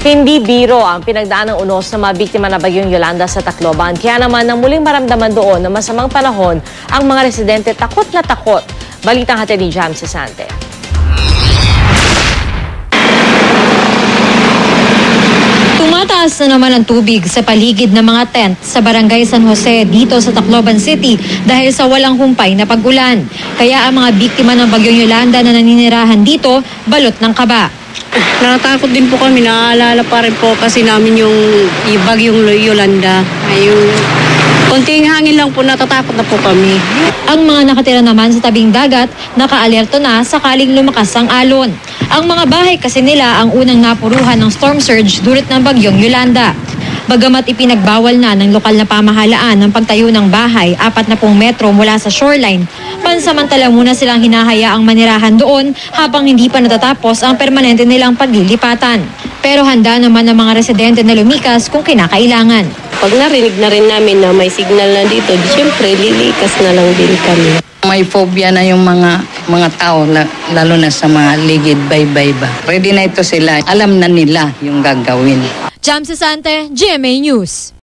Hindi biro ang pinagdaan ng unos ng mga biktima na bagyong Yolanda sa Tacloban. Kaya naman nang muling maramdaman doon na masamang panahon, ang mga residente takot na takot. Balitang hatid ni Jam Sesante. Tumataas na naman ang tubig sa paligid ng mga tent sa Barangay San Jose dito sa Tacloban City dahil sa walang humpay na pag-ulan. Kaya ang mga biktima ng bagyong Yolanda na naninirahan dito, balot ng kaba. Natatakot din po kami, naaalala pa rin po kasi namin yung bagyong Yolanda. Yung konting hangin lang po, natatakot na po kami. Ang mga nakatira naman sa tabing dagat, nakaalerto na sakaling lumakas ang alon. Ang mga bahay kasi nila ang unang napuruhan ng storm surge dulot ng bagyong Yolanda. Bagamat ipinagbawal na ng lokal na pamahalaan ng pagtayo ng bahay 40 metro mula sa shoreline, pansamantala muna silang hinahayaang manirahan doon habang hindi pa natatapos ang permanente nilang paglilipatan. Pero handa naman ang mga residente na lumikas kung kinakailangan. Pag narinig na rin namin na may signal na dito, siyempre lilikas na lang din kami. May phobia na yung mga tao, lalo na sa mga ligid baybay ba. Ready na ito sila. Alam na nila yung gagawin. Jam Sesante, GMA News.